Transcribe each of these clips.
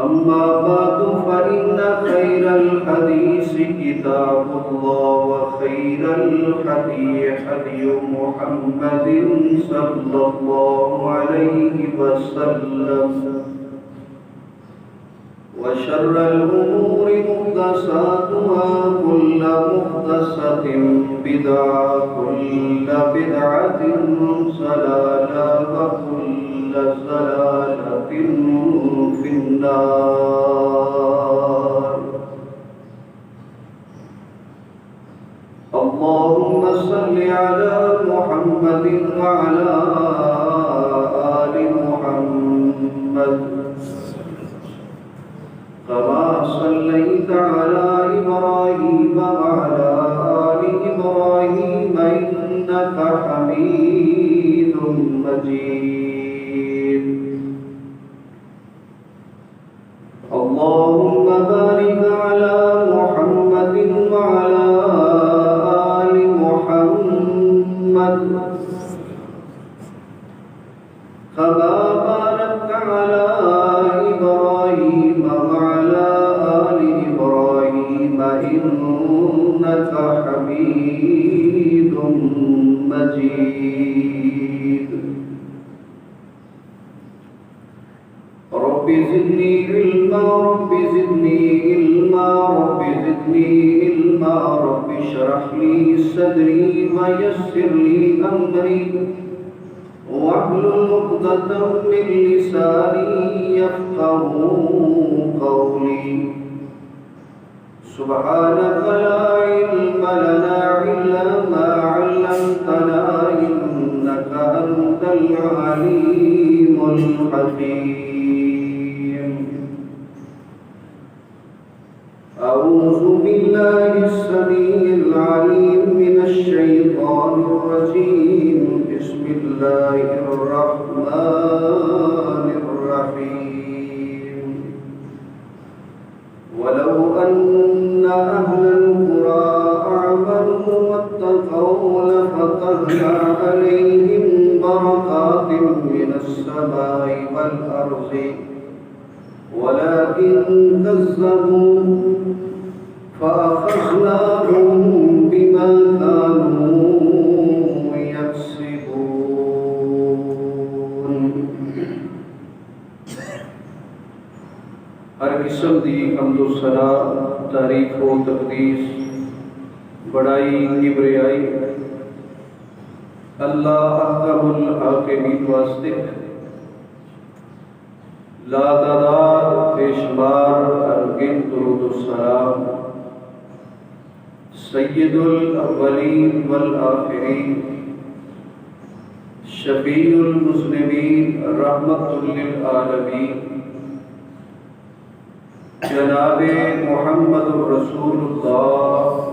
أما بعد فإن خير الحديث كتاب الله وخير الهدي هدي محمد صلى الله عليه وسلم وشر الأمور محدثاتها كل محدثة بدعة كل بدعة ضلالة وكل ضلالة في النار. اللهم صل على محمد وعلى آل محمد كما صليت على إبراهيم وعلى آل إبراهيم إنك حميد مجيد. اللهم بارك على محمد وعلى آل محمد كما باركت على إبراهيم وعلى آل إبراهيم إنك حميد مجيد. رب زدني علما رب زدني علما رب زدني علما رب اشرح لي صدري ويسر لي أمري واحلل عقدة من لساني يفقهوا قولي. سبحانك لا علم لنا إلا ما علمتنا إنك أنت العليم الحكيم. أعوذ بالله السميع العليم من الشيطان الرجيم. بسم الله الرحمن الرحيم. ولو أن أهل القرى آمنوا واتقوا لفتحنا عليهم بركات من السماء والأرض ولكن كذبوا فأخذناهم بما كانوا يكسبون. ہر قسم دی حمد و ثنا، تعریف و تقدیس، بڑائی کبریائی اللہ احکم الحاکمین واسطے لا تعداد بے شمار انگن درود و سلام سید الاولین والآخرین شفیع المذنبین رحمت للعالمین جناب محمد رسول اللہ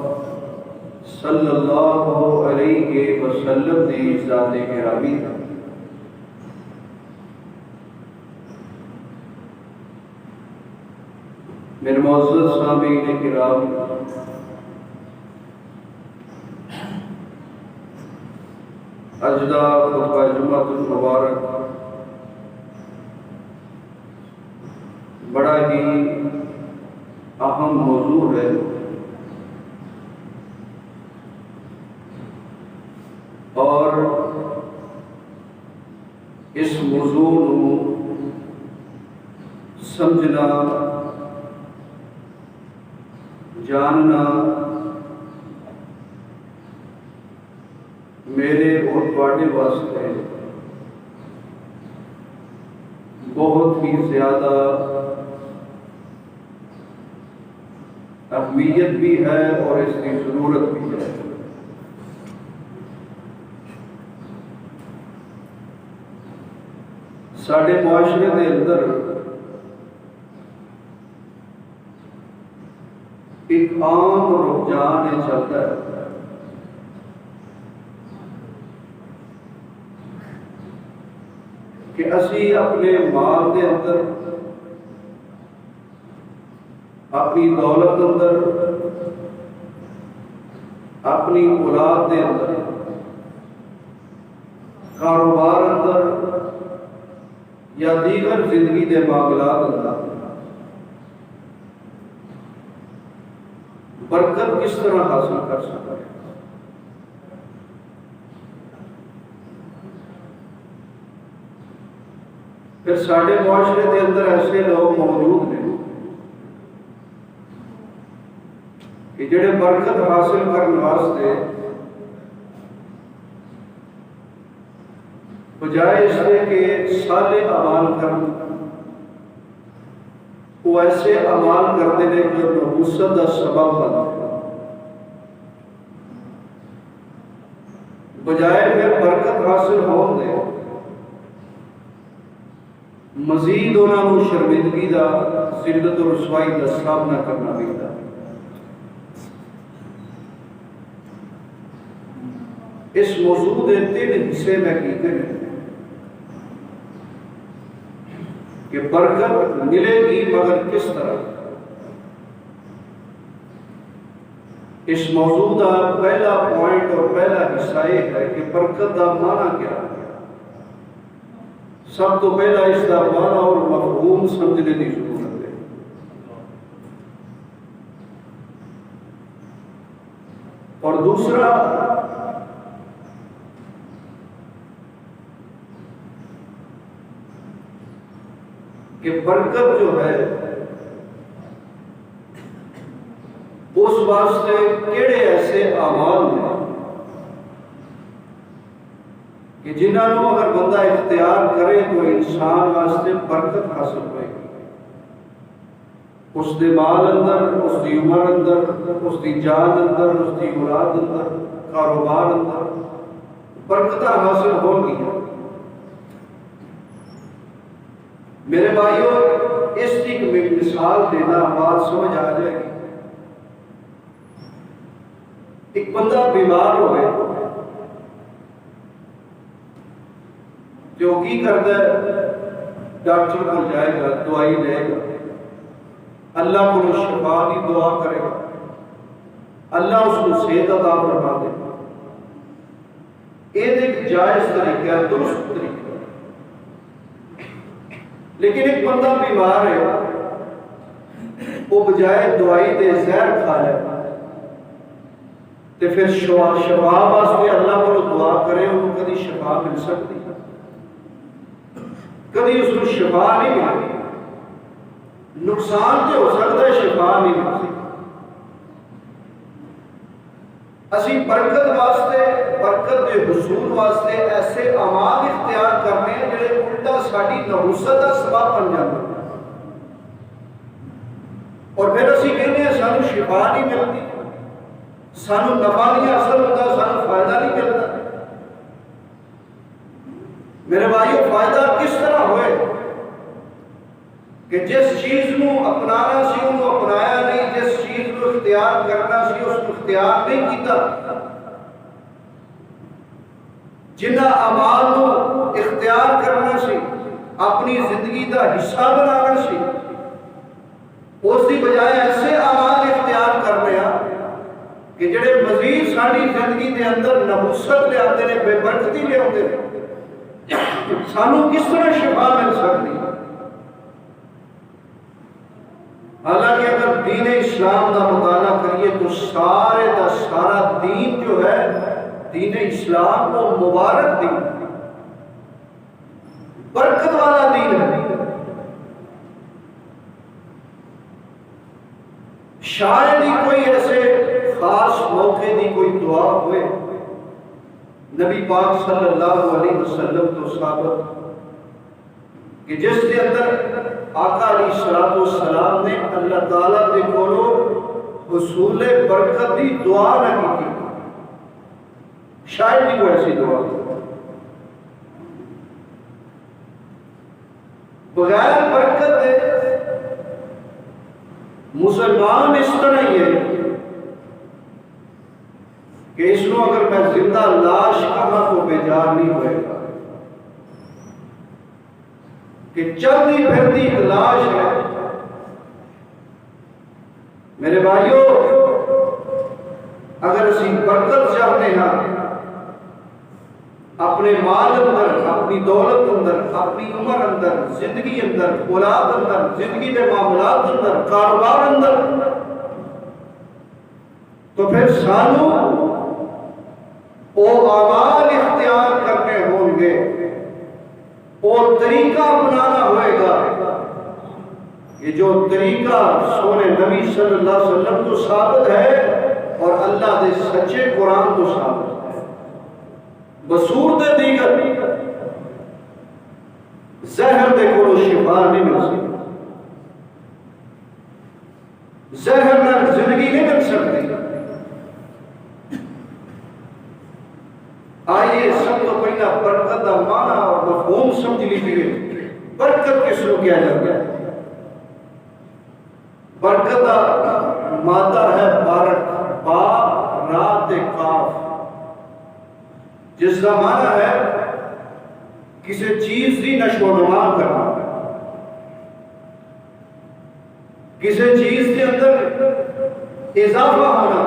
صلی اللہ علیہ وسلم دی ذات گرامی تھا. میرے معزز سامعین کرام، اج دا خطبہ جمعۃ المبارک بڑا ہی اہم موضوع ہے. اور اس موضوع کو سمجھنا، جاننا میرے اور تواڈے واسطے بہت ہی زیادہ اہمیت بھی ہے اور اس کی ضرورت بھی ہے. ساڈے معاشرے کے اندر ایک عام رجحان چلتا ہے کہ اسی اپنے مال کے اندر، اپنی دولت اندر، اپنی اولاد کے اندر، کاروبار اندر یا دیگر زندگی کے معاملات اندر برکت کس طرح حاصل کر سکتا ہے؟ پھر ساڈے معاشرے کے اندر ایسے لوگ موجود ہیں کہ جڑے برکت حاصل کرنے واسطے بجائے اس کے کہ صالح اعمال کرن، وہ ایسے اعمال کرتے ہیں جو نحوست کا سبب بنتے ہیں، بجائے پھر برکت حاصل ہون دے مزید انہوں نے شرمندگی کا، ذلت و رسوائی کا سامنا کرنا پڑتا ہے۔ اس موضوع کے 3 حصے میں کیتے ہیں کہ برکت ملے گی مگر کس طرح۔ اس موضوع کا پہلا پوائنٹ اور پہلا حصہ یہ ہے کہ برکت کا معنی کیا ہے۔ سب تو پہلا اس کا معنی اور مفہوم سمجھنے کی ضرورت ہے۔ اور دوسرا کہ برکت جو ہے اس واسطے کیڑے ایسے اعمال ہیں کہ جنہوں اگر بندہ اختیار کرے تو انسان واسطے برکت حاصل ہوئے گی، اس دے مال اندر، اس دی عمر اندر، اس دی جان اندر، اس دی اولاد اندر، کاروبار اندر برکت حاصل ہوگی۔ میرے بھائیوں، اس کی مثال دینا بات سمجھ آ جائے گی۔ ایک بندہ بیمار ہوئے جو کی کرتا ہے، ڈاکٹر کو جائے گا، دوائی لے گا، اللہ کو شفا کی دعا کرے گا، اللہ اس کو صحت عطا فرما دے گا۔ یہ ایک جائز طریقہ ہے، درست طریقہ۔ لیکن ایک بندہ بیمار ہے، وہ بجائے دوائی دے زہر کھا لے تو پھر شفا واسطے اللہ کو دعا کرے، انہوں کدی شفا مل سکتی، کدی اس کو شفا نہیں ملتی۔ نقصان تو ہو سکتا ہے، شفا نہیں ملتی۔ اسی برکت واسطے، برکت کے حصول واسطے ایسے اعمال اختیار کرنے ہیں جڑے الٹا ساری نحوست کا سبب بن جاتے ہیں، اور پھر اسی کہتے ہیں سانو شفا نہیں ملتی، سانو نفع نہیں حاصل ہوتا، سانو فائدہ نہیں ملتا۔ میرے بھائیو، فائدہ کس طرح ہوئے کہ جس چیز کو اپنانا سی انہوں اپنایا نہیں، جس چیز کو اختیار کرنا سی اس کو اختیار نہیں کیتا، جنہ اعمال کو اختیار کرنا سی، اپنی زندگی کا حصہ بنانا سی، اس کی بجائے ایسے اعمال اختیار کر رہے ہیں کہ جڑے مزید ساری زندگی کے اندر نحوست لے آتے ہیں، بے برکتی لے آتے ہیں۔ سانو کس طرح شفا مل سکتی؟ حالانکہ اگر دین اسلام کا مطالعہ کریے تو سارے کا سارا دین جو ہے دین اسلام کو مبارک دین، برکت والا دین ہے۔ شاید ہی کوئی ایسے خاص موقع دی کوئی دعا ہوئے نبی پاک صلی اللہ علیہ وسلم تو ثابت کہ جس کے اندر آقا علیہ الصلوۃ والسلام نے اللہ تعالیٰ کے کولو حصول برکت دی دعا نہ کی، شاید ہی کوئی ایسی دعا بغیر برکت دے مسلمان اس طرح ہی ہے کہ اس کو اگر میں زندہ لاش کہاں تو بیجار نہیں ہوئے گا، کہ چلتی پھرتی ایک لاش ہے۔ میرے بھائیوں، اگر اسی برکت چاہتے ہیں اپنے مال اندر، اپنی دولت اندر، اپنی عمر اندر، زندگی اندر، اولاد اندر، زندگی کے معاملات اندر، کاروبار اندر، تو پھر سانو وہ اعمال اختیار کرنے ہوں گے، وہ طریقہ اپنانا ہوئے گا، یہ جو طریقہ سونے نبی صلی اللہ علیہ وسلم تو ثابت ہے اور اللہ دے سچے قرآن تو ثابت ہے۔ بصورت دیگر زہر دے کو شفا نہیں مل سکتی، زہر نہ زندگی نہیں مل سکتی۔ آئیے سب تو پہلا برکت کا معنی اور مفہوم سمجھ لیجیے۔ برکت کس کو کیا جاتا ہے؟ برکت کا مادہ ہے بارک، با را تے کاف، جس کا معنی ہے کسی چیز کی نشو و نما کرنا، کسی چیز کے اندر اضافہ ہونا،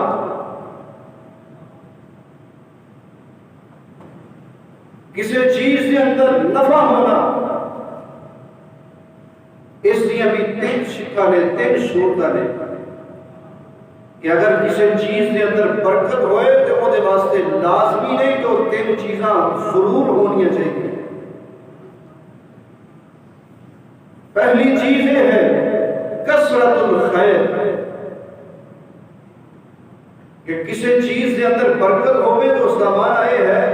کسی چیز کے اندر نفع ہونا۔ اس لیے بھی تین شکل نے، تین صورت نے کہ اگر کسی چیز کے اندر برکت ہوئے تو وہ دے واسطے لازمی نہیں کہ وہ تین چیزاں ضرور ہونی چاہیے۔ پہلی چیز یہ ہے کثرت الخیر، کہ کسی چیز کے اندر برکت ہوئے تو اس کا معنی یہ ہے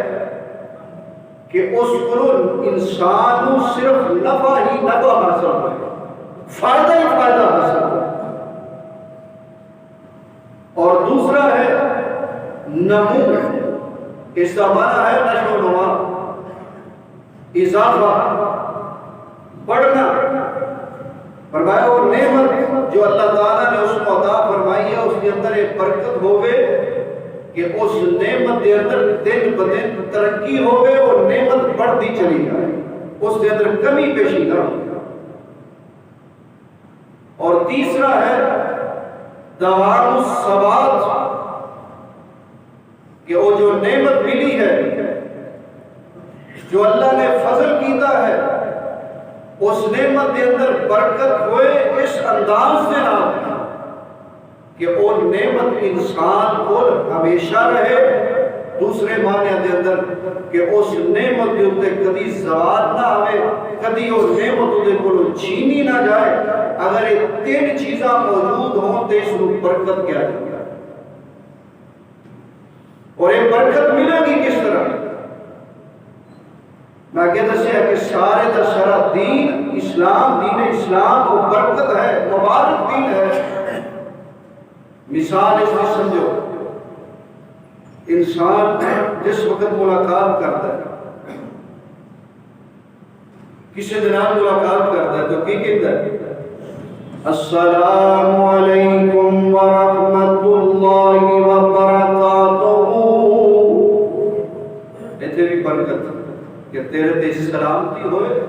کہ اس کو انسان کو صرف نفع ہی نفع حاصل ہوئے، فائدہ ہی فائدہ حاصل ہوئے۔ اور دوسرا ہے نمو، اس کا معنی ہے نشو و نما، اضافہ، بڑھنا۔ فرمایا وہ نعمت جو اللہ تعالیٰ نے اس کو عطا فرمائی ہے، اس کے اندر ایک برکت ہوئے کہ اس نعمت کے اندر دن بدن ترقی ہوئے اور نعمت بڑھتی چلی جائے، اس کے اندر کمی پیشی نہ ہو۔ اور تیسرا ہے دوام الثبات، کہ وہ جو نعمت ملی ہے، جو اللہ نے فضل کیتا ہے، اس نعمت کے اندر برکت ہوئے اس انداز سے نہ کہ وہ نعمت انسان کو ہمیشہ رہے۔ دوسرے معنی کے اندر کہ اس نعمت کے اوپر کبھی زوال نہ آئے، کبھی وہ نعمت کے کو چھینی نہ جائے۔ اگر یہ تین چیزاں موجود ہوں تو اس کو برکت کیا جائے گا۔ اور یہ برکت ملے گی کس طرح؟ میں کہتا دسیا کہ سارے دا سارا دین اسلام، دین اسلام وہ برکت ہے، مبارک دین ہے۔ مثال اس میں سمجھو، انسان جس وقت ملاقات کرتا ہے، کسی دن ملاقات کرتا ہے تو کی کہتا ہے؟ السلام علیکم ورحمۃ اللہ وبرکاتہ۔ ایسے بھی برکت کہ تیرے تے سلامتی ہوئے،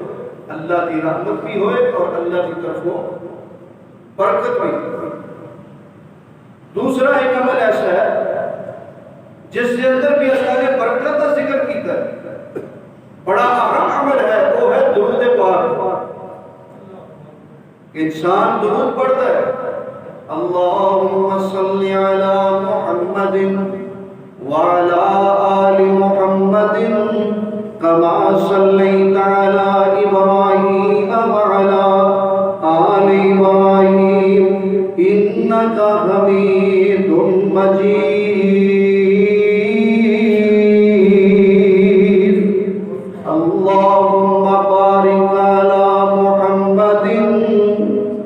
اللہ کی رحمت بھی ہوئے اور اللہ کی طرفوں برکت بھی ہوئے۔ دوسرا ایک عمل ایسا ہے جس کے اندر بھی اللہ نے برکت کا ذکر کیتا ہے، بڑا اہم عمل ہے، وہ ہے درود پاک۔ انسان درود پڑھتا ہے، اللہم صلی علی محمد وعلی آل محمد کما صلیت علی ابراہیم وعلی آل ابراہیم انک حمید مجید۔ اللہم بارک علی محمد،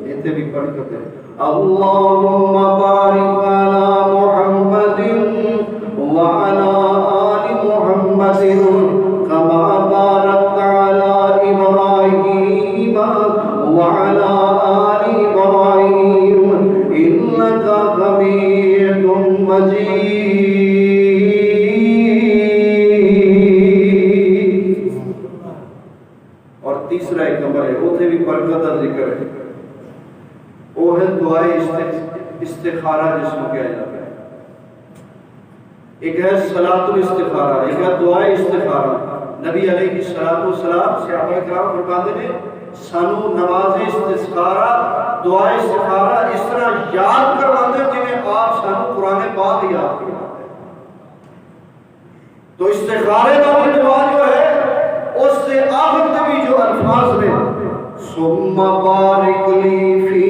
ایسے بھی برکت ہے، اللہم بارک علی محمد وعلی آل محمد کما بارکت علی ابراہیم وعلی آل ابراہیم انک حمید مجید۔ اور تیسرا ایک نمبر ہے، اسے بھی برکت کا ذکر ہے، وہ ہے دعائے استخارہ، جس کو کیا جاتا ہے۔ ایک ہے صلاۃ الاستخارہ، ایک ہے دعائے استخارہ۔ نبی علیہ السلام صحابہ کرام فرماتے ہیں سانو نماز استخارہ دعائے استخارہ اس طرح یاد کرواتے ہیں جنہیں آپ سانو قرآن پاک یاد کرواتے ہیں. تو استخارے والی دعا جو ہے اس سے آخر تبھی جو الفاظ میں ثم بارک لی فی،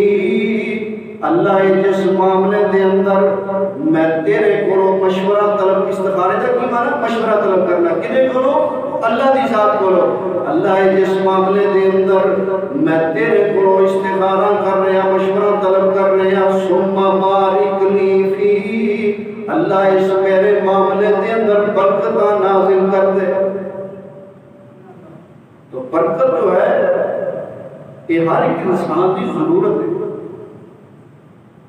اللہ جس معاملے دے اندر میں تیرے کو مشورہ طلب، استخارے کا کی معنی مشورہ طلب کرنا، کدے کو؟ اللہ دی ذات کو. اللہ جس معاملے دے اندر میں تیرے کو استخارہ کر رہا، مشورہ طلب کر رہا، ثم بارک لی فی، اللہ اس میرے معاملے دے اندر برکت نازل کر دے. تو برکت جو ہے یہ ہر ایک انسان کی ضرورت ہے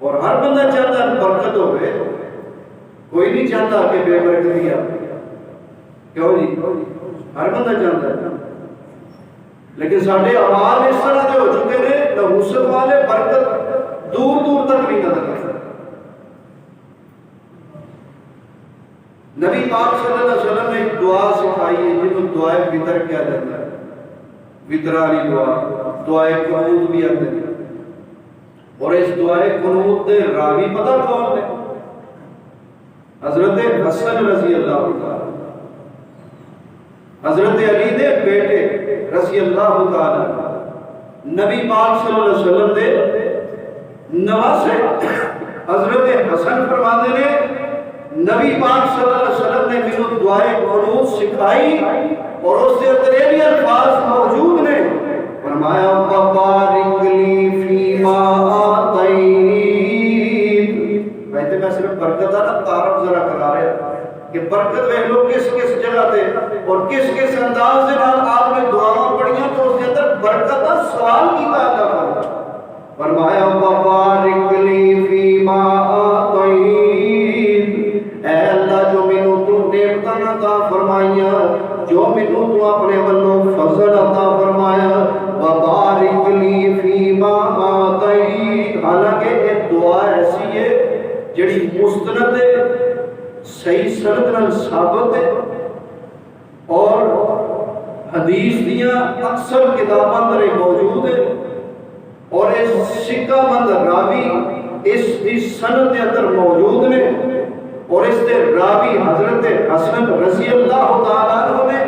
اور ہر بندہ چاہتا ہے برکت ہوئے، کوئی نہیں چاہتا کہ بے برکتی آئے. کیوں جی؟ ہر بندہ چاہتا ہے. لیکن سارے اعمال اس طرح کے ہو چکے ہیں نحوست والے، برکت دور دور تک نہیں نظر آتا. نبی پاک صلی اللہ علیہ وسلم نے ایک دعا سکھائی ہے جن کو دعائے وطر کیا جاتا ہے. وطر والی دعا، دعائے قنوت بھی آتے ہیں. اور اس دعائے قنوت دے راوی پتہ کون ہے؟ حضرت حسن رضی اللہ تعالی، حضرت علی دے بیٹے رضی اللہ تعالی، نبی پاک صلی اللہ علیہ وسلم دے نواسے حضرت حسن فرماتے نے نبی پاک صلی اللہ علیہ وسلم نے مجھے دعائے قنوت سکھائی اور اس سے تیرے الفاظ موجود نے. فرمایا وبارک لی فیما آتیت. ویسے میں صرف برکت کا نا تعارف ذرا کرا رہا کہ برکت وہ لوگ کس کس جگہ تے اور کس کس انداز سے آپ نے دعاواں پڑھیاں تو اس کے اندر برکت کا سوال کیا تھا. فرمایا وبارک لی فیما آتیت، اے اللہ جو مینوں تو نعمتاں عطا فرمائیاں، جو مینوں تو اپنے ولوں فضل عطا فرمایا، وبارک لی فیما آتیت. حالانکہ یہ دعا ایسی ہے جڑی مستند ہے، صحیح سند نال ثابت ہے اور حدیث دیاں اکثر کتاباں اندر موجود ہے اور اس سکہ مند راوی اس سند کے اندر موجود نے اور اس دے راوی حضرت حسن رضی اللہ تعالیٰ عنہ نے.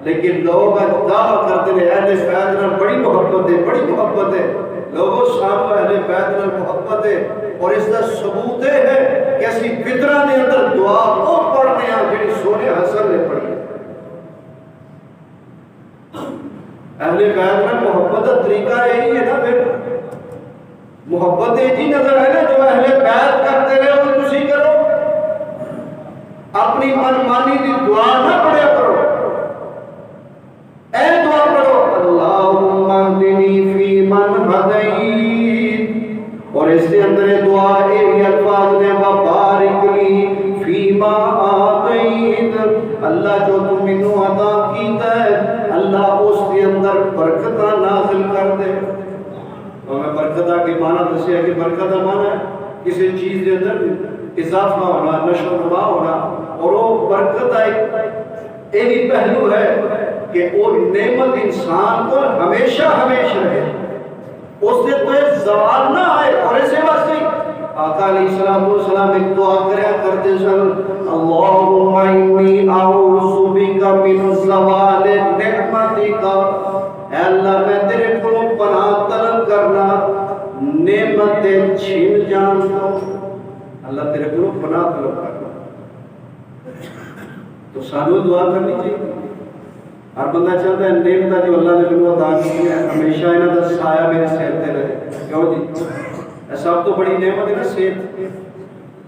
لیکن لوگ دعویٰ کرتے ہیں اہل بیت نال بڑی محبت ہے، بڑی محبت ہے. لوگوں سامنے اہل بیت نال محبت ہے اور اس کا ثبوت ہے کہ اسی فطرہ نے اندر دعا وہ پڑھنے ہیں جڑی سونے حسن نے پڑھی. اہل بیت نال محبت کا طریقہ یہی ہے نا. پھر محبت یہ نظر ہے نا جو اہل بیت کرتے رہے وہ تسی کرو. اپنی من مانی دی دعا نہ پڑھیا کرو، اے دعا پڑھو اللہم اہدنی فی من ہدیت. اور اس کے اندر دعا ایک الفاظ نے وبارک لی فیما آتیت، اللہ جو تو مینوں عطا کیتا ہے اللہ اس کے اندر برکت نازل کر دے. اور میں برکت کے معنی دسیا کہ برکت کا معنی ہے کسی چیز کے اندر اضافہ ہونا، نشو و نما ہونا. اور وہ برکت ایک بھی پہلو ہے کہ وہ نعمت انسان کو ہمیشہ ہمیشہ رہے، اس سے کوئی زوال نہ آئے. اور اسے واسطے آقا علیہ السلام ایک دعا کریا کرتے سن اللہم انی اعوذ بک من زوال نعمتک. اے اللہ میں تیرے کو پناہ طلب کرنا نعمتیں چھین جان دو. اللہ تیرے کو پناہ طلب کرنا. تو سانو دعا کرنی چاہیے. ہر بندہ چاہتا ہے نعمت جو اللہ نے مینوں عطا کی ہے ہمیشہ انہاں دا سایہ میرے سر تے رہے. کیوں جی؟ سب تو بڑی نعمت ہے نا صحت.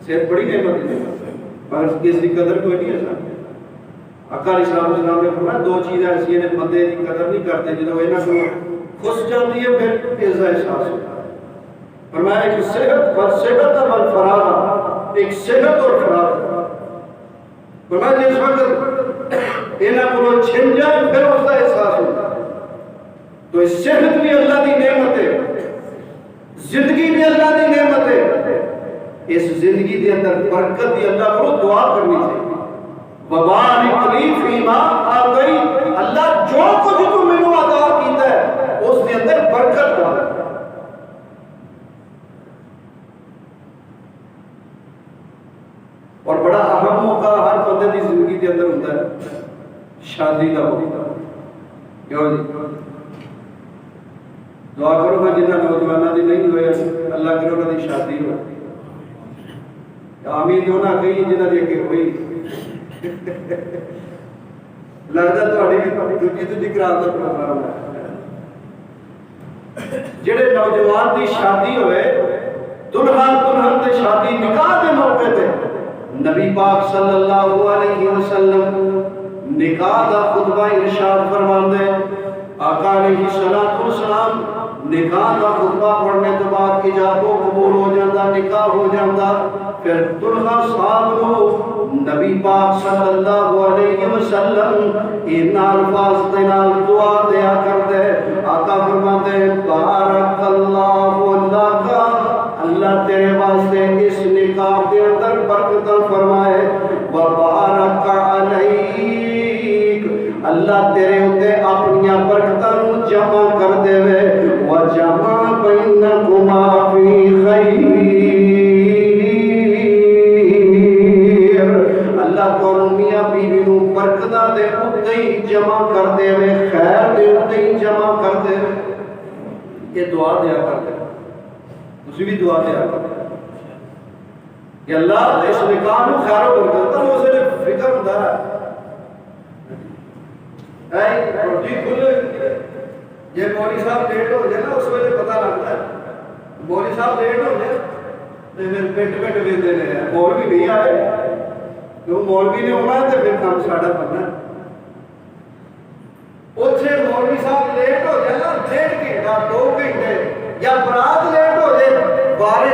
صحت بڑی نعمت ہے پر کس کی قدر کوئی نہیں ہے. آقا علیہ السلام نے فرمایا دو چیزیں ایسی ہیں بندے کی قدر نہیں کرتے جدوں انہاں کو خوش جاتی ہے پھر اس کا احساس ہوتا ہے. فرمایا ایک صحت اور فراغ، ایک صحت اور فراغ. فرمایا جس وقت انہاں کو چھن جائے پھر اس کا احساس ہوتا ہے. تو اس صحت بھی اللہ کی نعمت ہے، زندگی بھی اللہ کی نعمت ہے. اس زندگی کے اندر برکت دی اللہ کو دعا کرنی چاہیے. وبارک لی فیما آتیت، اللہ جو کچھ تو مینوں عطا کیتا ہے اس دے اندر برکت ڈال۔ اور بڑا اہم موقع ہر بندے دی زندگی کے اندر ہوتا ہے شادی کا موقع۔ کیوں جی دعا کرو گا جنہاں نوجوانوں دی نہیں ہوئے اللہ کرو انہاں دی شادی ہو، آمین ہونا کہیں جنہاں دی کہ ہوئی لگتا تھوڑی دوجی کرا دا پروگرام ہے۔ جڑے نوجوان دی شادی ہوئے دلہن دی شادی نکاح دے موقع تے نبی پاک صلی اللہ علیہ وسلم نکاح دا خطبہ ارشاد فرماندے، آقا علیہ السلام نکاح دا خطبہ پڑھنے تو بعد ایجاب و قبول ہو جاتا، نکاح ہو جاتا، پھر دلہا صاحب کو نبی پاک صلی اللہ علیہ وسلم ان الفاظ دے نال دعا دیا کرتے، آقا فرماتے بارک اللہ لکا، اللہ تیرے واسطے اس نکاح کے اندر برکت فرمائے، وبارک علیک، اللہ تیرے ہوتے اپنی برکتوں جمع کر دے وے، وجمع بینکما فی خیر، اللہ تو میاں بیوی نو برکتاں دے اوتے ہی جمع کر دے وے، خیر دے اوتے ہی جمع کر دے وے۔ یہ دعا دیا کرتے تسی بھی دعا دیا کرتے کہ اللہ اس نکاح نو خیر و برکت دا اس نے فکر ہوندا ہے۔ روٹی کھلے یہ مولوی صاحب لیٹ ہو جائے نا اس ویلے پتہ لگتا ہے، مولوی صاحب لیٹ ہو جائے تو پھر پٹ پٹ ویندے نے مولوی نہیں آئے، کیوں مولوی نے ہونا ہے تو پھر کام ساڈا بننا۔ اتنے مولوی صاحب لیٹ ہو جائے نا 1.5 گھنٹہ 2 گھنٹے یا برات لیٹ ہو جائے بارے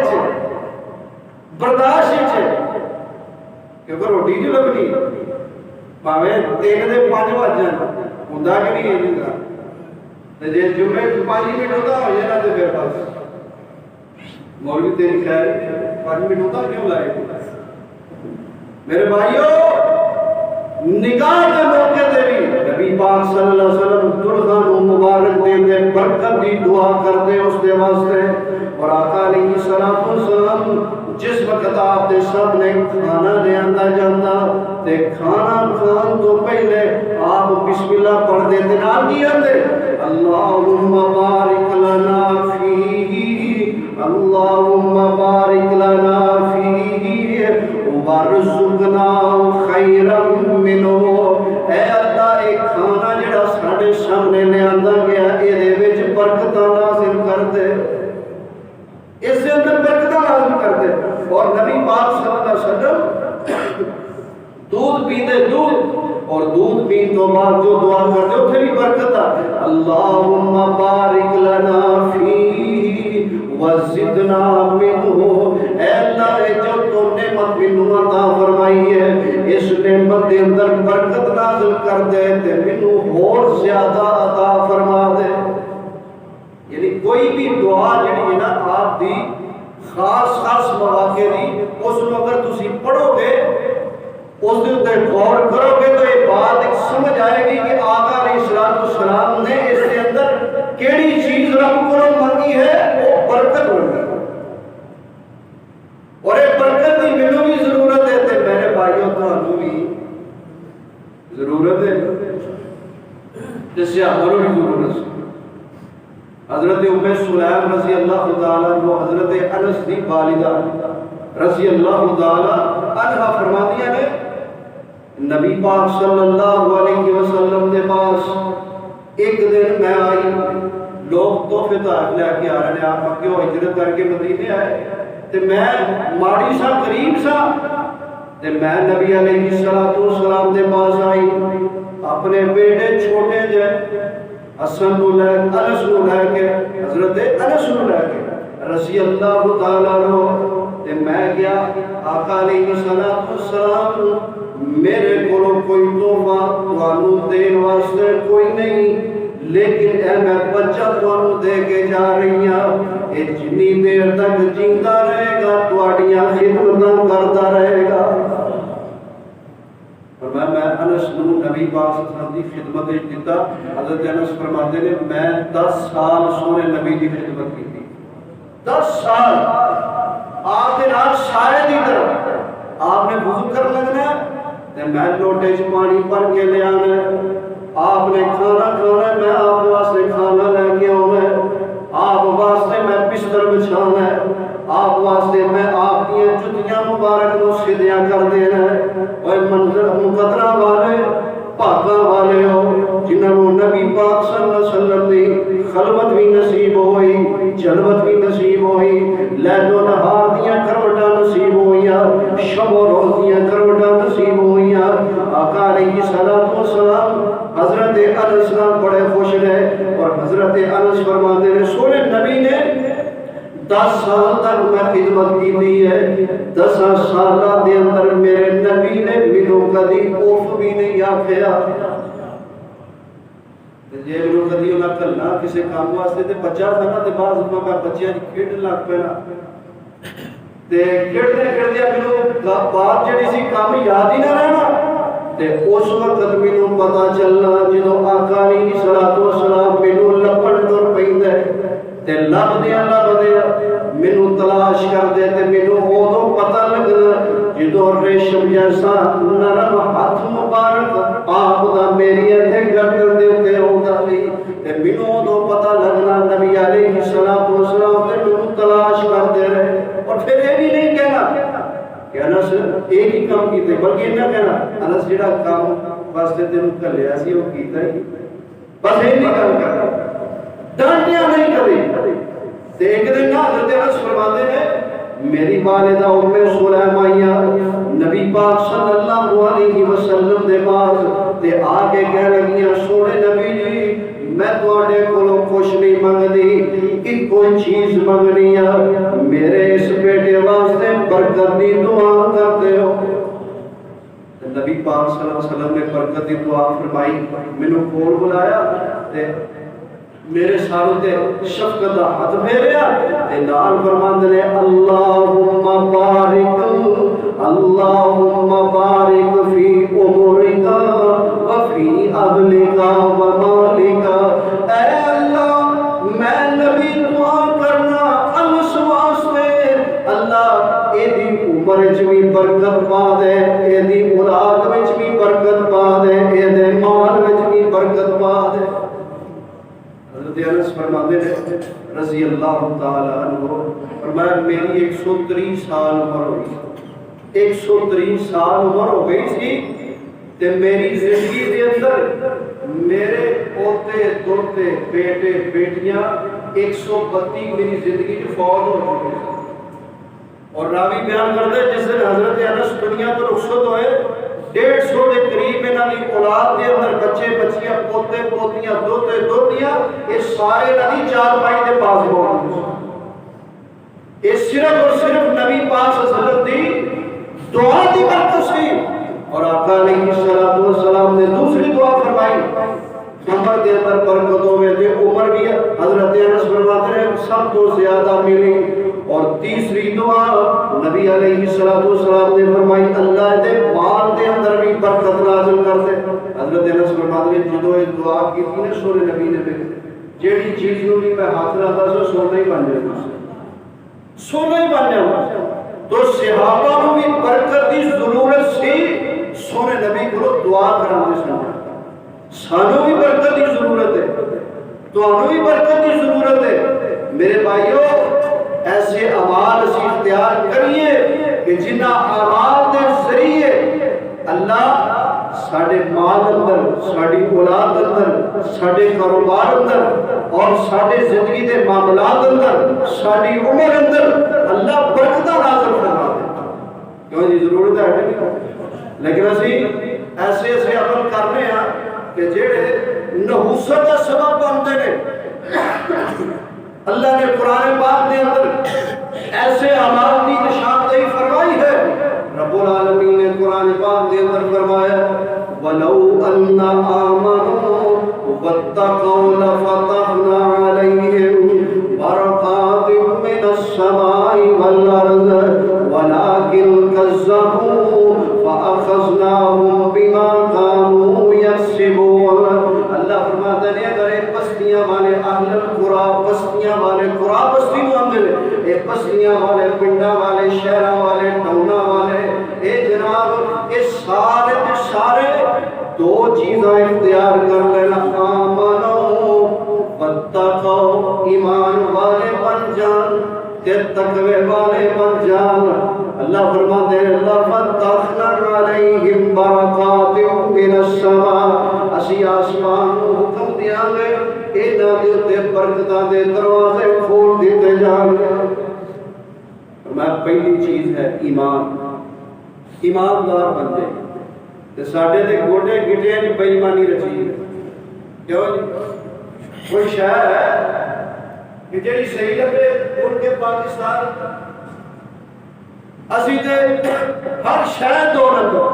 برداشت کیونکہ روٹی جو لگنی پاویں 3 دے 5 بج جان ہوندا کہ نہیں ہے جنگا تے جے جمعے 5 منٹ ہوتا ہو جائے نا تے پھر بس مولوی تیری خیر 5 منٹ ہوتا کیوں لائے۔ میرے بھائیو نکاح کے موقع تے بھی نبی پاک صلی اللہ علیہ وسلم دلہا نو مبارک دے برکت دی دعا کردے اس دے واسطے، اور آقا علیہ السلام جس وقت آپ دے سب نے کھانا لے آندا جاندا تے کھانا کھان تو پہلے آپ بسم اللہ پڑھ دے تے نام کی آندے اللہم بارک لنا فیہ، اللہم بارک لنا فیہ وارزقنا خیرا منہ، اے اللہ ایک کھانا جڑا ساڈے سامنے لے آندا گیا اے دے وچ برکتاں نازل کر دے، اس کے اندر برکتاں نازل کر دے۔ اور نبی پاک صلی اللہ علیہ وسلم دودھ پیتے دودھ اور دودھ پین تو بعد جو دعا کرتے اتنے بھی برکت ہے، اللہم بارک لنا فیہ وزدنا منہ، اے اللہ جو تو نعمت منہ عطا فرمائی ہے اس نعمت کے اندر برکت نازل کر دے تے منہ اور زیادہ عطا فرما دے۔ یعنی کوئی بھی دعا جڑی ہے نا آپ دی خاص مواقع دی اس کو اگر تسی پڑھو گے اس دن تے غور کرو گے تو یہ بات ایک سمجھ آئے گی کہ آقا علیہ السلام نے اس کے اندر کیڑی چیز رب کو منگی ہے، وہ برکت منگی، اور یہ برکت کی مینوں بھی ضرورت ہے تے میرے بھائیوں تانوں بھی ضرورت ہے، جس سے ہماروں بھی ضرورت ہے۔ حضرت ام سلیم رضی اللہ تعالیٰ عنہ حضرت انس دی والدہ رضی اللہ تعالیٰ عنہ فرماتی ہیں نبی پاک صلی اللہ علیہ وسلم کے پاس ایک دن میں آئی، لوگ تحفے تحائف لے کے آ رہے ہیں، آپ کیوں ہجرت کر کے مدینے آئے تے میں ماڑی سا غریب سا تے میں نبی علیہ السلام کے پاس آئی، اپنے بیٹے چھوٹے جے حسن نو لے انس نو لے کے حضرت انس نو لے کے رضی اللہ تعالیٰ عنہ تے میں گیا آقا علیہ السلام میرے کو کوئی تحفہ تانوں دین واسطے کوئی نہیں، لیکن اے میں بچہ تانوں دے کے جا رہی ہوں، اے جنی دیر تک جیندا رہے گا تواڈیاں خدمتاں کردا رہے گا۔ فرمایا میں انس نو نبی پاک صلی اللہ علیہ وسلم کی خدمت وچ دتا. حضرت انس فرماتے نے میں 10 سال سونے نبی کی خدمت کی. 10 سال آپ کے نال شاید ہی طرف آپ نے وضو کر لگنا تے میں لوٹے چ پانی بھر کے لے آنا. آپ نے کھانا کھانا میں آپ واسطے کھانا لے کے آنا. آپ واسطے میں بستر بچھانا ہے. آپ واسطے میں آپ کی جتیاں مبارک نو سیدھیاں کر دینا ہے. اوے منظر مقدرہ والے پاکاں والے ہو جنہاں نو نبی پاک صلی اللہ علیہ وسلم دی خلوت بھی نصیب ہوئی, جلوت بھی نصیب ہوئی, لیل و نہار دیاں کروٹاں نصیب ہوئیاں, شب و روز دیاں کروٹاں نصیب ہوئیاں. آقا علیہ الصلوۃ والسلام حضرت انس نال بڑے خوش رہے اور حضرت انس فرماتے ہیں سونے نبی نے 10 سال تک میں خدمت کی دی ہے. 10 سالہ دے اندر میرے نبی نے مینوں کدی اوف بھی نہیں آکھیا. جے مینوں کدی انہاں کلنا کسے کام واسطے تے بچہ تھا نا تے بعض میں بچیاں کھیڈ لگ پینا تے کھیڈدے کھیڈدے مینوں بات جڑی سی کام یاد ہی نہ رہنا. تے اس وقت مینوں پتہ چلنا جدوں آقا علیہ الصلوۃ والسلام مینوں لبن ٹر پیندے تے لبدیاں مینوں تلاش کردے تے مینوں اودوں پتہ لگنا جدوں ریشم جیسا نرم ہاتھ مبارک آپ دا میری اتھے گردن دے اوتے ہوندا سی تے مینوں اودوں پتہ لگنا نبی علیہ الصلوۃ والسلام تے مینوں تلاش کردے رہے. اور پھر یہ بھی نہیں کہنا کہ انس ایک ہی کام کیتے بلکہ یہ نہ کہنا انس جڑا کام واسطے تینوں گھلیا سی وہ کیتا ہی بس یہ نہیں کام کرنا ڈانٹیا نہیں کبھی. تے ایک دن نا حضرت انس فرماتے ہیں میری والدہ ام سلیمہ نبی پاک صلی اللہ علیہ وسلم دے پاس تے آ کے کہہ لگیاں سونے نبی جی میں تواڈے کولوں کچھ نہیں منگدی ایک کوئی چیز منگنی ہے میرے اس بیٹے واسطے برکت دی دعا کرتے ہو. نبی پاک صلی اللہ علیہ وسلم نے برکت دی دعا فرمائی مینوں کول بلایا تے میرے ساروں تے شفقت دا ہاتھ پھیریا تے نال فرماندے نے اللہم بارک فی عمرک وفی اہلک ومالک. اے اللہ میں نبی دعا کرنا انس واسطے اللہ اے دی عمر وچ بھی برکت پا دے, اے دی اولاد وچ بھی برکت پا دے, اے دے مال وچ بھی برکت پا دے. حضرت انس فرماتے ہیں رضی اللہ تعالی عنہ فرمایا میری 130 سال عمر ہو گئی 130 سال عمر ہو گئی تھی تے میری زندگی دے اندر میرے پوتے دوتے بیٹے بیٹیاں 132 میری زندگی جو فوت ہو چکے. اور راوی بیان کرتے جس دن حضرت انس دنیا تو رخصت ہوئے 150 کے قریب انہاں دی اولاد دے اندر بچے بچیاں پوتے پوتیاں دوتے دوتیاں یہ سارے نبی چار پائی دے پاس ہو یہ صرف اور صرف نبی پاک صلی اللہ علیہ وسلم دی دعا دی برکت سی. اور آقا علیہ الصلوۃ والسلام نے دوسری دعا فرمائی عمر دے اندر برکت ہوئے تے عمر بھی حضرت انس فرماتے ہیں سب تو زیادہ ملی. اور تیسری دعا نبی علیہ الصلوۃ والسلام نے فرمائی اللہ دے مال دے اندر بھی برکت نازل کر دے. حضرت انس فرماتے ہیں جدوں یہ دعا کی تھی نے سونے نبی نے جیڑی چیز نوں بھی میں ہاتھ لاتا سو سونا ہی بن جاتا سونا ہی بن جاتا. تو صحابہ نوں بھی برکت دی ضرورت سی سونے نبی کو دعا کراندے سن. سانوں بھی برکت دی ضرورت ہے تانوں بھی برکت دی ضرورت ہے. میرے بھائیو ایسے اعمال اسی اختیار کریے کہ جنہاں اعمال دے ذریعے اللہ ساڈے مال اندر ساڈی اولاد اندر ساڈے کاروبار اندر اور ساڈے زندگی دے معاملات اندر ساڈی عمر اندر اللہ برکتاں نازل فرما دے. کیوں جی ضرورت ہے نہیں لیکن اسی ایسے ایسے عمل کرنے ہاں کہ جڑے نحوست کا سبب بنتے ہیں. اللہ نے قرآن پاک کے اندر ایسے اعمال کی نشاندہی فرمائی ہے. رب العالمین نے قرآن پاک کے اندر فرمایا وَلَوْ أَنَّ آمَنُوا وَاتَّقَوْا لَفَتَحْنَا عَلَيْهِمْ بَرَكَاتٍ مِّنَ السَّمَاءِ وَالْأَرْضِ وَلَكِنْ كَذَّبُوا فَأَخَذْنَاهُمْ بِمَا اہل القرا بستیاں والے، قرا بستی نو آندے نے، اے بستیاں والے، پنڈاں والے، شہراں والے، ٹاؤناں والے، اے جناب اے سارے دے سارے دو چیزاں اختیار کر لینا، آمنو واتقوا، ایمان والے بن جان تے تقوی والے بن جان۔ اللہ فرماتے ہیں لَفَتَحْنَا عَلَيْهِمْ بَرَكَاتٍ مِّنَ السَّمَاءِ، اسی آسمان کو حکم دیاں گے انہاں دے تے برکتاں دے دروازے کھول دیتے جان گے۔ فرمایا پہلی چیز ہے ایمان، ایماندار بندے تے ساڈے تے گوڈے گٹے دی بے ایمانی رچی ہے۔ کیوں جی کوئی شہر ہے کہ جڑی صحیح لگے ان کے پاکستان اسی تے ہر شہر دو نمبر،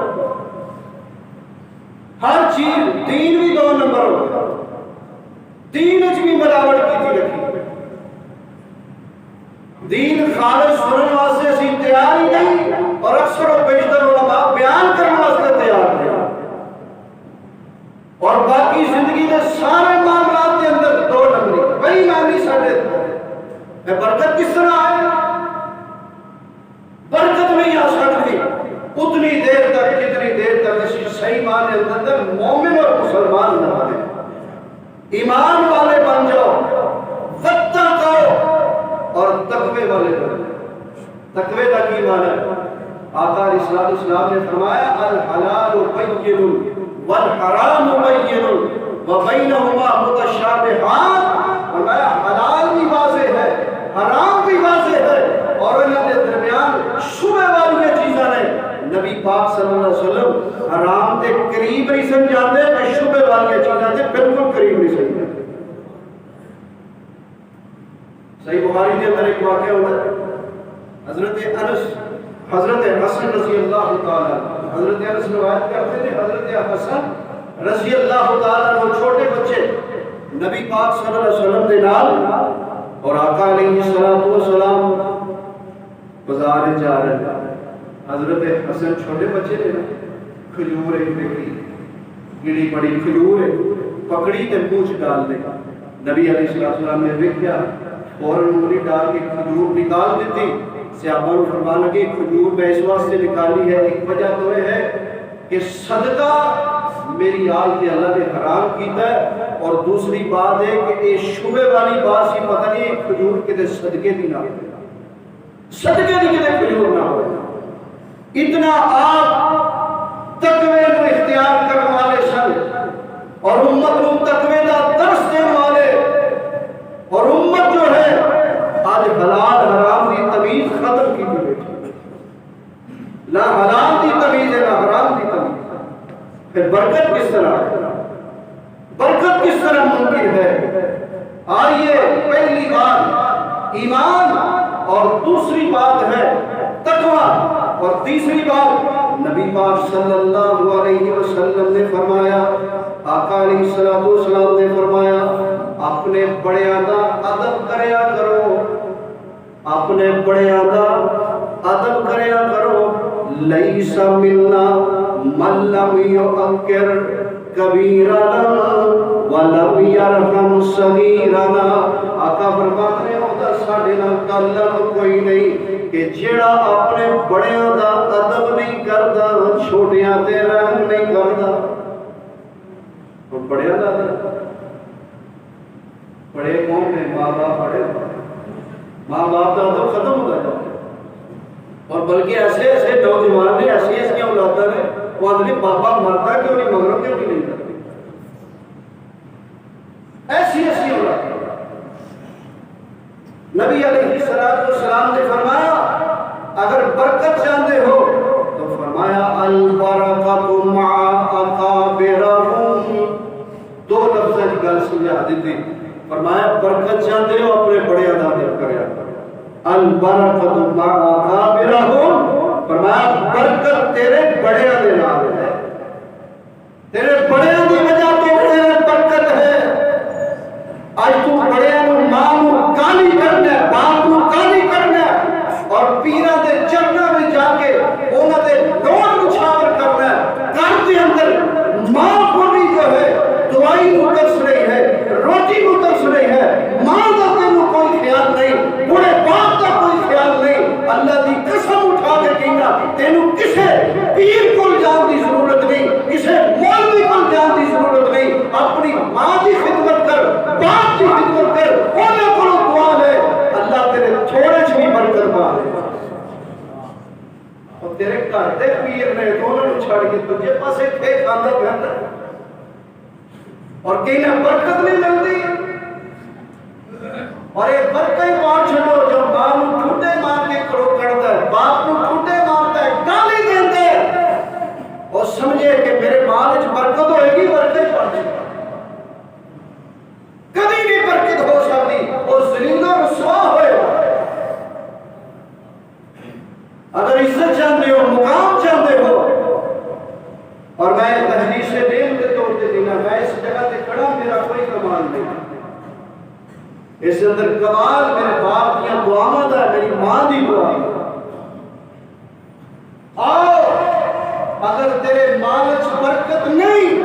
ہر چیز دین بھی دو نمبر ہو، دین اچ بھی ملاوٹ کی رکھی، دین خالص سنن واسطے اسی تیار ہی نہیں، اور اکثر و بیشتر علماء بیان کرنے واسطے تیار نہیں، اور باقی زندگی کے سارے معاملات کے اندر دو نمبری بے ایمانی ساڈے ہے۔ برکت کس طرح آئے؟ برکت نہیں آ سکتی اتنی دیر تک جتنی دیر تک اسی صحیح معنی اندر مومن اور مسلمان نہ بنے، ایمان والے بن جاؤ، واتقوا اور تقوی والے بن جاؤ۔ تقوی کا کی معنی ہے؟ آقا علیہ السلام نے فرمایا الحلال بین والحرام بین وبینہما متشابہات، فرمایا حلال بھی واضح ہے، حرام بھی واضح ہے، اور انہوں نے درمیان شبہ والی چیزاں نے۔ نبی پاک صلی اللہ علیہ وسلم حرام دے قریب نہیں سمجھاتے کہ شبہ والی چیزاں دے بالکل قریب نہیں سمجھاتے۔ صحیح بخاری کے اندر ایک واقعہ ہوتا ہے، حضرت انس، حضرت حسن رضی اللہ تعالیٰ، حضرت انس روایت کرتے ہیں حضرت حسن رضی اللہ تعالیٰ وہ چھوٹے بچے نبی پاک صلی اللہ علیہ وسلم دے نال اور آقا علیہ السلام بازار جا رہے ہیں۔ حضرت حسن چھوٹے بچے نے کھجور ایک پکڑی، گڑی بڑی کھجور ہے پکڑی تے منہ ڈال دے، نبی علیہ السلام نے دیکھا فوراً انگلی ڈال کے کھجور نکال دیتی۔ صحابہ نے فرمایا کہ کھجور میں اس واسطے نکالی ہے، ایک وجہ تو یہ ہے کہ صدقہ میری آل کے اللہ نے حرام کیتا ہے، اور دوسری بات ہے کہ یہ شبہ والی بات سی پتہ نہیں کھجور کتے صدقے دی نہ ہو، صدقے دی کتے کھجور نہ ہو۔ اتنا آپ تقوی کو اختیار کرنے والے سن اور امت کو تقوی کا درس دینے والے، اور امت جو ہے آج حلال حرام کی تمیز ختم کی بیٹھی، نہ حلال کی تمیز ہے نہ حرام کی تمیز۔ پھر برکت کس طرح ہے؟ برکت کس طرح ممکن ہے؟ آئیے پہلی بات ایمان، اور دوسری بات ہے تقوی، اور تیسری بات نبی پاک صلی اللہ علیہ وسلم نے فرمایا، آقا علیہ السلام نے فرمایا اپنے بڑیاں دا ادب کریا کرو، اپنے بڑیاں دا ادب کریا کرو۔ لیس منا من لم یؤکر کبیرنا ولم یرحم صغیرنا، آقا فرماتے ہیں ہوتا ساڈے نال تعلق کوئی نہیں کہ جڑا اپنے بڑیاں دا ادب نہیں کردا، چھوٹیاں تے رحم نہیں کردا۔ بڑیاں دا ادب، بڑے کون نے؟ ماں باپ بڑے، ماں باپ کا ادب ختم ہو گیا، اور بلکہ ایسے ایسے نوجوان نے ایسی ایسی اولادیں نے وہ آدمی بابا مرتا کیوں نہیں، مگر کیوں نہیں کرتے، ایسی ایسی اولاد۔ نبی علیہ السلام نے فرمایا اگر برکت چاہتے ہو تو فرمایا البرکۃ مع اکابرہم، دو لفظ کی گل سمجھا دیتی، فرمایا برکت چاہتے ہو اپنے بڑے ادب کریا کرو، البرکۃ مع اکابرہم، فرمایا برکت تیرے بڑے دے نال ہے، تیرے بڑے دی وجہ تو تیرے برکت ہے۔ آج تو بڑے نو ماں نو گالی کرنا ہے، باپ نو گالی کرنا ہے، اور پیرا دے چرناں میں جا کے انہاں دے ڈور نچھاور کرنا ہے، گھر دے اندر ماں کو بھی جو ہے دعائی نو ترس رہی ہے، روٹی نو ترس رہی ہے، گھر دے پیر نے تو انہوں نے چھڑ کے دوجے پاسے کھے کھانا پھردا اور کہیں نہ برکت نہیں ملتی. اور ایک برکت ہی پار چھڑو جو ماں نو ٹھوٹے مار کے کرو کرتا ہے, باپ نو ٹھوٹے مارتا ہے, گالی دیندے اور سمجھے کہ میرے مال وچ برکت ہوئے گی, برکت پڑ جائے کبھی بھی برکت ہو سکتی, وہ ذلیل و رسوا ہوئے. اگر عزت چاہتے ہو, مقام چاہتے ہو, اور میں تحریش نیم کے طور پہ دینا, میں اس جگہ تے کھڑا, میرا کوئی کمال نہیں, اس اندر کمال میرے باپ کی دعاواں دا, میری ماں دی دعا. آؤ اگر تیرے مال وچ برکت نہیں,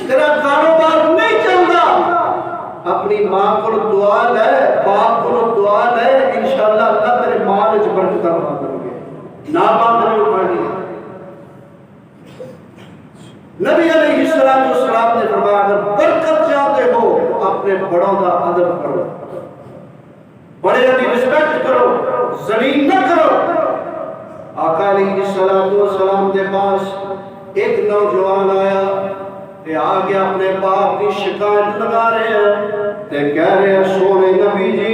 تیرا کاروبار نہیں چلتا, اپنی ماں کو دعا لے, باپ کو دعا لے, انشاءاللہ اللہ تیرے مال وچ برکت عطا کرے گا. ناپاک نہیں پڑھنی. نبی علیہ السلام نے فرمایا اگر برکت چاہتے ہو اپنے بڑوں کا ادب کرو, بڑے کی رسپیکٹ کرو, ذلیل نہ کرو. آقا علیہ السلام کے پاس ایک نوجوان آیا تے آگے اپنے باپ کی شکایت لگا رہے ہیں تے کہہ رہے ہیں سونے نبی جی,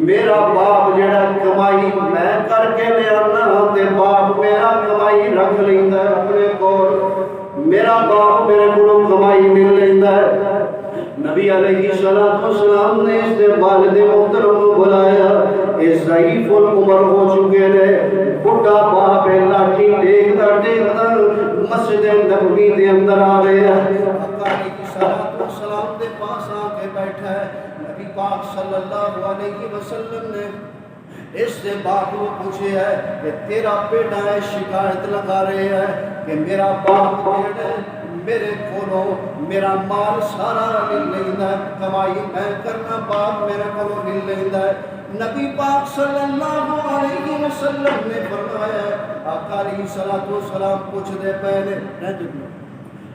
میرا باپ جڑا کمائی میں کر کے لے آنا تے باپ میرا کمائی رکھ لیندا ہے اپنے کول, میرا باپ میرے کو کمائی مل لیندا ہے. نبی علیہ السلام نے اس دے والد محترم کو بلایا, اے ضعیف العمر ہو چکے نے, بڑھا باپ لاٹھی دیکھدا دیکھدا مسجد نبوی دے اندر آ گیا. آقا علیہ السلام دے پاس آ کے بیٹھا ہے. نبی پاک صلی اللہ علیہ وسلم نے اس سے باپ کو پوچھے ہے کہ تیرا بیٹا ہے شکایت لگا رہے ہیں کہ میرا باپ میرے کولوں میرا مال سارا نہیں لیندا ہے, کمائی میں کرنا باپ میرے کولوں نہیں لیندا ہے. نبی پاک صلی اللہ علیہ وسلم نے فرمایا, آقا علیہ السلام پوچھتے پے نے,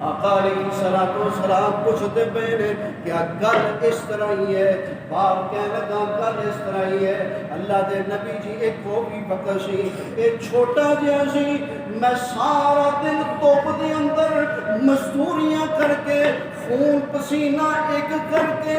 آقا علیہ السلام پوچھتے پے نے کیا گل اس طرح ہی ہے؟ باپ کہنے لگا گل اس طرح ہی ہے, اللہ دے نبی جی ایک کو بھی وقت سی, ایک چھوٹا جہا سی, میں سارا دن توپ دے اندر مزدوریاں کر کے خون پسینہ ایک کر کے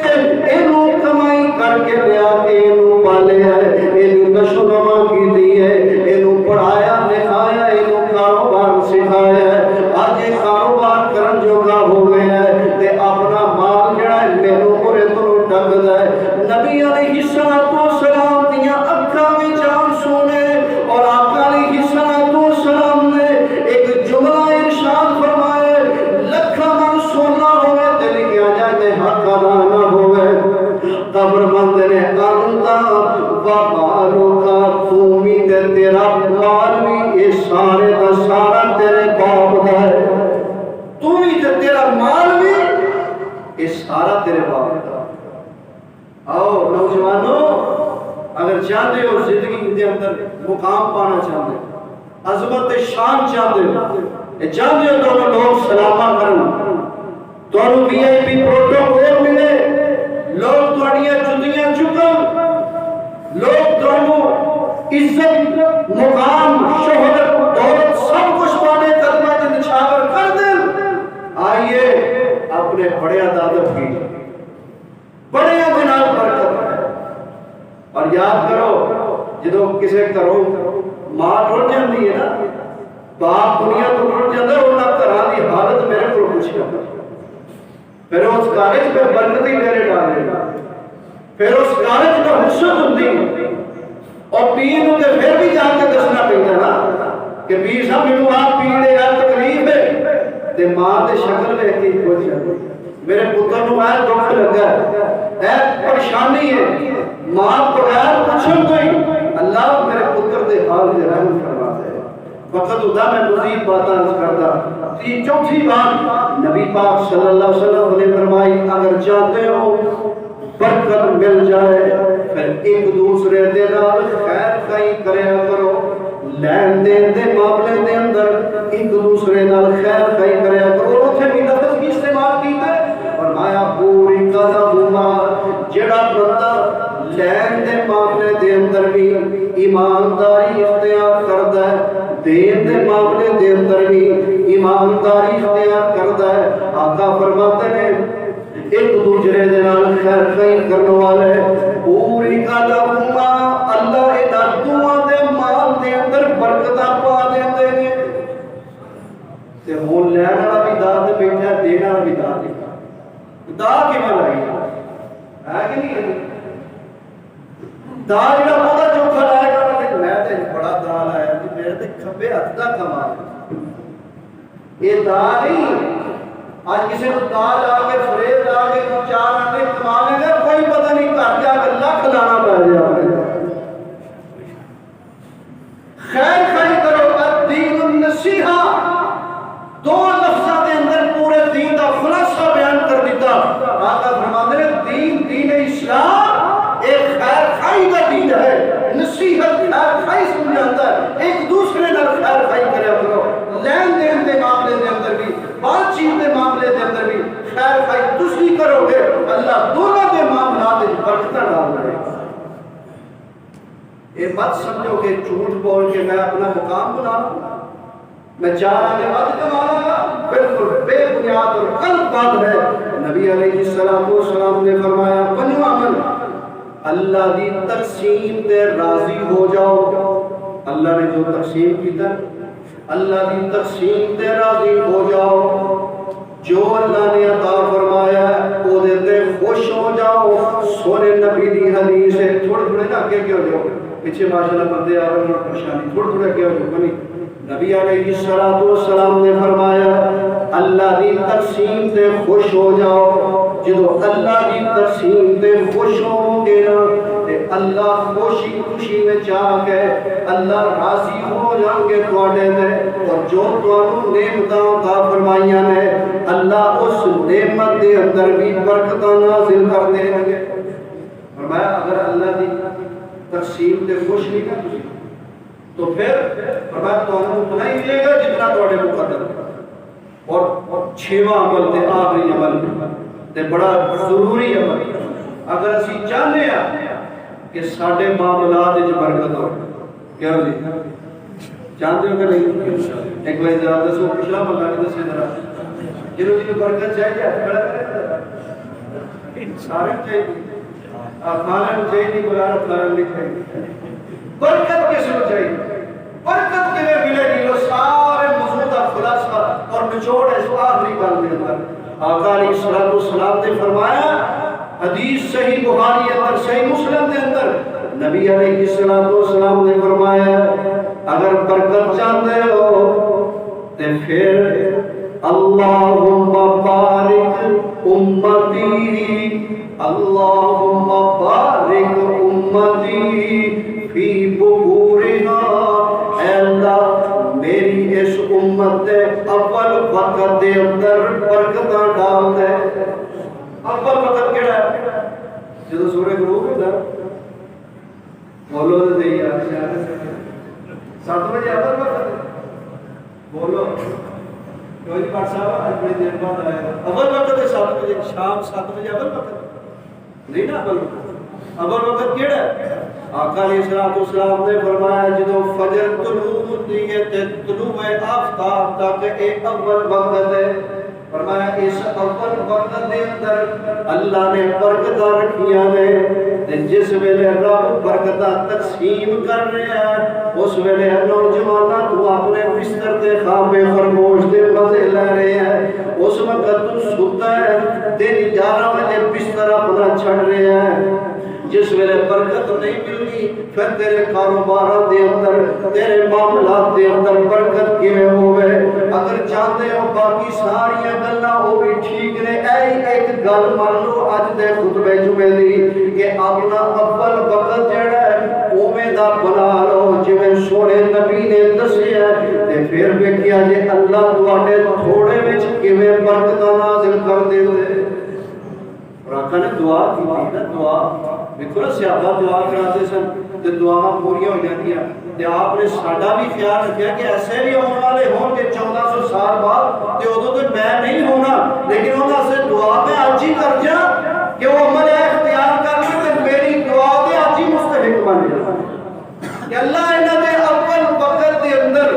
اینو کمائی کر کے لیا کے اینو پالے ہے, اینو نشو نما کی دی ہے, اینو پڑھایا لکھایا, اینو کاروبار سکھایا ہے. آج یہ کاروبار کرن جو کا ہو گیا ہے تے اپنا مال جڑا ہے مینوں پورے تو ڈگ دا ہے. نبی علیہ السلام دیاں اکھاں وچ آنسو نے, اور آقا علیہ السلام نے ایک جملہ ارشاد فرمایا, لکھاں من سونا ہوئے تے لکھیا جائے تے حق ادا نہ ہوئے, قبر بند نے انتا وبالو کا تو بھی تے تیرا مال بھی یہ سارے دا سارا تیرے باپ دا ہے, تو بھی تے تیرا مال بھی یہ سارا تیرے باپ دا. آؤ نوجوانوں, اگر چاہتے ہو زندگی کے اندر مقام پانا چاہتے ہو, عظمت شان چاہتے ہو تو لوگ سلامہ کرن, تو وی آئی پی پروٹوکول ملے, لوگ تھوڑیاں جتیاں چکن, لوگ تھانوں عزت مقام شہرت دولت سب کچھ پانے قدمہ کے نچھاور کر دیں. آئیے اپنے بڑے عدادت کی, بڑے دنال برکت ہے. اور یاد کرو جدو کسے کرو ماں ٹوٹ جاندی ہے نا, باپ دنیا تو ٹوٹ جاندے, انہاں گھراں دی حالت میرے کو پوچھیا, پھر اس کالج پہ برکتی میرے ڈالے, پھر اس کالج کا حسد ہوندی, اور پیر نو تے پھر بھی جا کے دسنا پیندا نا کہ پیر صاحب مینوں آپ پیڑے آ تکلیف ہے, تے ماں دے شکل ویکھ کے پوچھ میرے پتر نو آیا دکھ لگا ہے, پریشانی ہے, ماں بغیر پوچھن کوئی اللہ میرے پتر دے حال دے رحم فرما دے. وقت ہوتا میں مزید باتاں کرتا. چوتھی بات نبی پاک صلی اللہ علیہ وسلم نے فرمائی, اگر چاہتے ہو برکت مل جائے پھر ایک دوسرے دے نال خیر خائی کریا کرو, لین دین دے معاملے دے اندر ایک دوسرے نال خیر خائی کریا کرو. اوتھے بھی لفظ کی استعمال کیتا ہے, فرمایا پوری قدم جڑا بندہ لین دے معاملے دے اندر بھی ایمانداری اختیار کردا ہے, دین دے معاملے دے اندر بھی ایمانداری اختیار کردا ہے. آقا فرماتے ہیں ایک دوسرے دے نال خیر خیر کرنے والے پوری کلہما اللہ انہاں دوواں دے مال دے اندر برکتاں پا دیندے نے. تے ہن لین والا بھی دا تے بیٹھا دین والا بھی دا دے. دا کیویں لائی ہے کہ نہیں؟ دا جڑا بہت چوکھا لائے گا میں تے بڑا دا لایا کہ میرے تے کھبے ہاتھ دا کمال. یہ دا نہیں آج کسی کو دا لا کے فریب لا کے چار آنے کما لیں گے کوئی پتہ نہیں کر جا کے لکھ لانا پڑ جائے. خیر خیر کرو الدین النصیحہ دو لفظوں کے اندر پورے دین کا خلاصہ بیان کر دیتا. آقا فرماتے ہیں دین اسلام ایک خیر خائی کا دین ہے. نصیحت خیر خائی سمجھاتا ہے ایک دوسرے نال خیر خائی کریا کرو. لین دین کے معاملے کے اندر بھی بات چیت کے معاملے کے اندر بھی خیر خائی تسی کرو گے اللہ دونوں کے معاملات میں برکتاں ڈال رہے ہیں. یہ مت سمجھو کہ جھوٹ بول کے میں اپنا مقام بنا لوں میں چار آنے بات کمانا گا. بالکل بے بنیاد اور غلط بات ہے. نبی علیہ السلام نے فرمایا بنو عمل اللہ دی تقسیم تے راضی ہو جاؤ. اللہ نے جو تقسیم کیتا اللہ دی تقسیم تے راضی ہو جاؤ. جو اللہ نے عطا فرمایا او دے تے خوش ہو جاؤ. سونے نبی دی حدیث ہے. تھوڑے تھوڑے نہ آگے کیوں جاؤ پیچھے ماشاءاللہ بندے آ رہے ہیں پریشانی تھوڑے تھوڑے کیوں جاؤ نہیں. نبی علیہ السلام نے فرمایا اللہ دی تقسیم تے خوش ہو جاؤ. جدو اللہ دی تقسیم تے خوش ہو گے نا تے اللہ خوشی خوشی میں چاہ کے اللہ راضی ہو جائیں گے تواڈے تے. اور جو تانوں نعمتاں عطا فرمائیاں نے اللہ اس نعمت دے اندر بھی برکتاں نازل کر دیں گے. فرمایا اگر اللہ دی تقسیم تے خوش نہیں نا تسی تو پھر فرمایا تانوں اتنا ہی ملے گا جتنا تواڈے مقدر ہے. اور چھواں عمل تے آخری عمل تے بڑا ضروری عمل اگر اسی چاہتے ہیں کہ سارے معاملات وچ برکت ہو کیا ہو جی چاہتے ہو کہ نہیں؟ ایک بار ذرا دسو پچھلا بندہ بھی دسے ذرا جنہوں جی برکت چاہیے ہاتھ کھڑا کرے سارے چاہیے کھانے کو چاہیے نہیں بلا رہا نہیں چاہیے. برکت کس کو چاہیے؟ برکت کے ملے گی وہ سارے موضوع کا خلاصہ اور نچوڑ ہے جو آخری گل کے اندر. آقا علیہ السلام نے فرمایا حدیث صحیح بخاری اندر صحیح مسلم کے اندر نبی علیہ السلام نے فرمایا اگر برکت چاہتے ہو تو پھر اللہم بارک امتی اللہم بارک امتی فی بکورہا. اے اللہ میری اس امت دے اول وقت دے اندر برکتاں ڈال دے. اول وقت کیڑا ہے جدو سورج غروب ہوتا بولو تو دے یار 7 بجے اول وقت بولو کوئی نہیں پاٹ صاحب آج بڑی دیر بعد آئے گا. اول وقت ہے 7 بجے شام 7 بجے اول وقت نہیں نا. اول وقت کیڑا ہے؟ آقا علیہ السلام نے فرمایا جدو فجر طلوع ہوتی ہے تے طلوع آفتاب تک ایک اول وقت ہے. فرمایا اس اول وقت دے اندر اللہ نے برکتاں رکھیاں نے تے جس ویلے رب برکتاں تقسیم کر رہے ہیں اس ویلے نوجواناں تو اپنے بستر تے خواب خرگوش دے مزے لے رہے ہیں. اس وقت تو ستا ہے دن 11 بجے بستر اپنا چھڑ رہے ہیں. جس ویلے برکت نہیں ملنی پھر تیرے کاروباراں دے اندر تیرے معاملات دے اندر برکت کیویں ہوے. اگر چاہتے ہو باقی ساری گلاں وہ بھی ٹھیک نے ایک گل مان لو اج دے خطبے جمعے دی کہ اپنا اول وقت جڑا ہے اوویں دا بنا لو جویں سونے نبی نے دسیا تے پھر ویکھیا جے اللہ تواڈے تھوڑے وچ کیویں برکتاں نازل کر دے. اور آقا نے دعا کی نا دعا دیکھو نا صحابہ دعا کراتے سن تے دعا پوریاں ہو جاندیاں تے آپ نے ساڈا بھی خیال رکھیا کہ ایسے بھی آنے والے ہون کہ 1400 سال بعد تے ادوں تے میں نہیں ہونا لیکن انہاں سے دعا میں اج ہی کر جا کہ وہ عمل اختیار کر کے تے میری دعا تے اج ہی مستحق بن جائے کہ اللہ انہاں دے اول وقت دے اندر